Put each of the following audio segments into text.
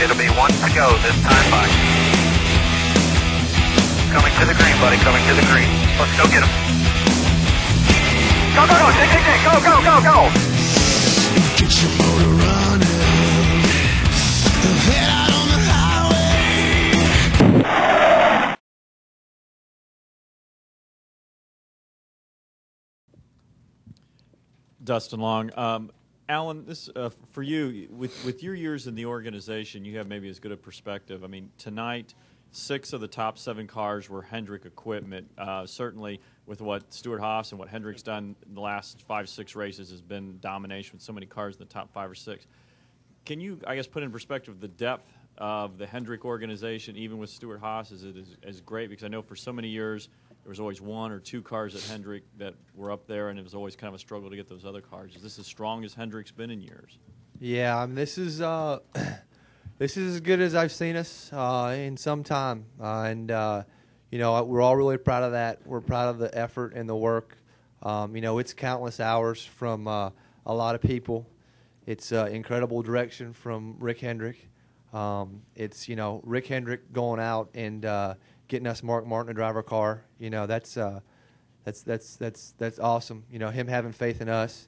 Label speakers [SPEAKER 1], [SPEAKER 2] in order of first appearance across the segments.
[SPEAKER 1] It'll be one to go this time by. Coming to the green, buddy. Coming to the green. Let's go get him. Go, go, go. Dig, dig, dig. Go, go, go, go.
[SPEAKER 2] Get your motor running. Head out on the highway.
[SPEAKER 3] Dustin Long. Alan, this for you, with your years in the organization, you have maybe as good a perspective. I mean, tonight, 6 of the top 7 cars were Hendrick equipment. Certainly, with what Stewart-Haas and what Hendrick's done in the last 5-6 races has been domination with so many cars in the top 5 or 6. Can you, I guess, put in perspective the depth of the Hendrick organization, even with Stewart-Haas? Is it as great? Because I know for so many years there was always 1 or 2 cars at Hendrick that were up there, and it was always kind of a struggle to get those other cars. Is this as strong as Hendrick's been in years?
[SPEAKER 4] Yeah, I mean, this is as good as I've seen us in some time, you know, we're all really proud of that. We're proud of the effort and the work. You know, it's countless hours from a lot of people. It's incredible direction from Rick Hendrick. It's, you know, Rick Hendrick going out and getting us Mark Martin to drive our car. You know, that's awesome. You know, him having faith in us.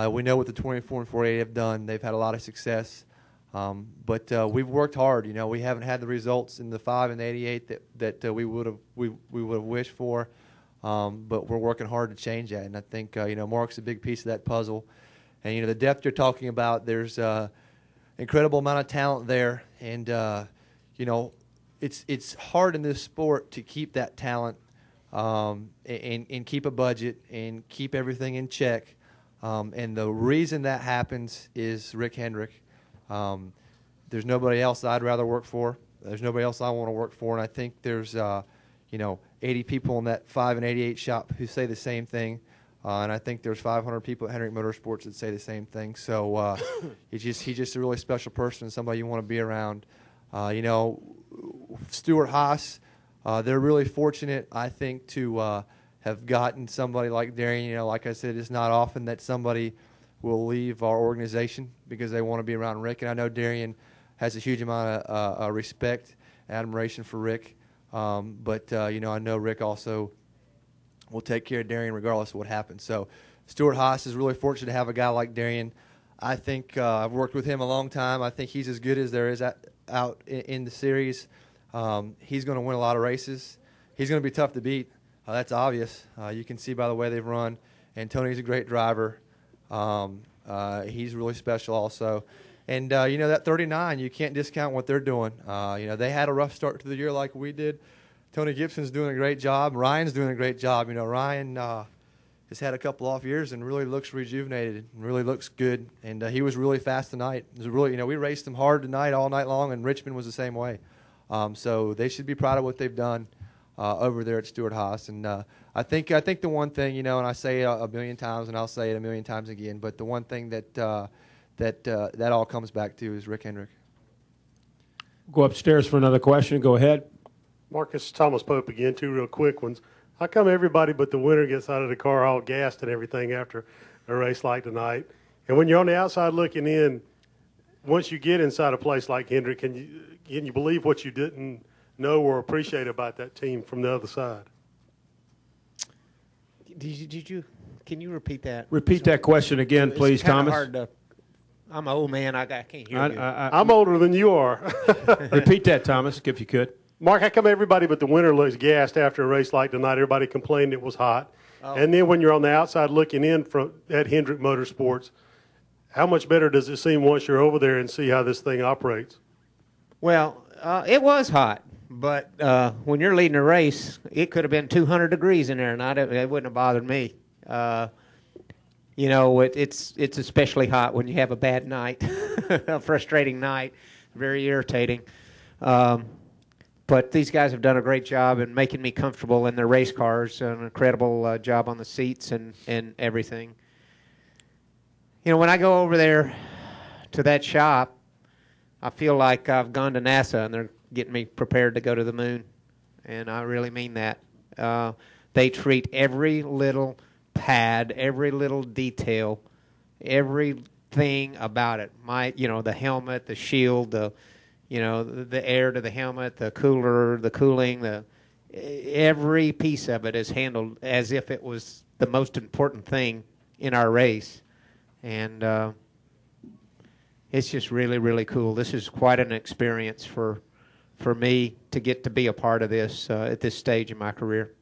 [SPEAKER 4] We know what the 24 and 48 have done. They've had a lot of success. But we've worked hard. You know, we haven't had the results in the 5 and the 88 that we would have wished for. But we're working hard to change that. And I think you know, Mark's a big piece of that puzzle. And you know, the depth you're talking about, there's incredible amount of talent there. And you know, it's hard in this sport to keep that talent and keep a budget and keep everything in check. And the reason that happens is Rick Hendrick. There's nobody else I'd rather work for. There's nobody else I want to work for. And I think there's, you know, 80 people in that 5 and 88 shop who say the same thing. And I think there's 500 people at Hendrick Motorsports that say the same thing. So he's just a really special person and somebody you want to be around. You know, Stewart-Haas, they're really fortunate, I think, to have gotten somebody like Darian. You know, like I said, it's not often that somebody will leave our organization because they want to be around Rick. And I know Darian has a huge amount of respect and admiration for Rick. But you know, I know Rick also will take care of Darian regardless of what happens. So Stewart-Haas is really fortunate to have a guy like Darian. I think I've worked with him a long time. I think he's as good as there is out in the series. He's going to win a lot of races. He's going to be tough to beat. That's obvious. You can see by the way they've run. And Tony's a great driver. He's really special also. And, you know, that 39, you can't discount what they're doing. You know, they had a rough start to the year like we did. Tony Gibson's doing a great job. Ryan's doing a great job. You know, Ryan has had a couple off years and really looks rejuvenated and really looks good. And he was really fast tonight. It was really, you know, we raced him hard tonight all night long, and Richmond was the same way. So they should be proud of what they've done over there at Stewart-Haas. And I think the one thing, you know, and I say it a million times and I'll say it a million times again, but the one thing that that all comes back to is Rick Hendrick.
[SPEAKER 5] Go upstairs for another question. Go ahead.
[SPEAKER 6] Marcus, Thomas Pope again, 2 real quick ones. How come everybody but the winner gets out of the car all gassed and everything after a race like tonight? And when you're on the outside looking in, once you get inside a place like Hendrick, can you believe what you didn't know or appreciate about that team from the other side?
[SPEAKER 7] Can you repeat that?
[SPEAKER 5] Repeat that question again, please, Thomas.
[SPEAKER 7] Hard to, I'm an old man. I can't hear you.
[SPEAKER 6] I'm older than you are.
[SPEAKER 5] Repeat that, Thomas, if you could.
[SPEAKER 6] Mark, how come everybody but the winner looks gassed after a race like tonight? Everybody complained it was hot. Oh. And then when you're on the outside looking in at Hendrick Motorsports, how much better does it seem once you're over there and see how this thing operates?
[SPEAKER 7] Well, it was hot. But when you're leading a race, it could have been 200 degrees in there, and it wouldn't have bothered me. You know, it's especially hot when you have a bad night, a frustrating night, very irritating. But these guys have done a great job in making me comfortable in their race cars, an incredible job on the seats and everything. You know, when I go over there to that shop, I feel like I've gone to NASA and they're getting me prepared to go to the moon. And I really mean that. They treat every little pad, every little detail, everything about it. The helmet, the shield, You know, the air to the helmet, the cooler, the cooling, every piece of it is handled as if it was the most important thing in our race. And it's just really, really cool. This is quite an experience for me to get to be a part of this at this stage in my career.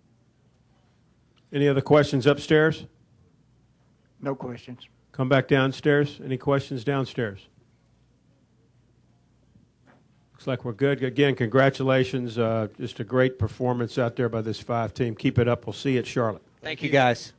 [SPEAKER 5] Any other questions upstairs?
[SPEAKER 8] No questions.
[SPEAKER 5] Come back downstairs. Any questions downstairs? Looks like we're good. Again, congratulations. Just a great performance out there by this 5 team. Keep it up. We'll see you at Charlotte.
[SPEAKER 7] Thank you, guys.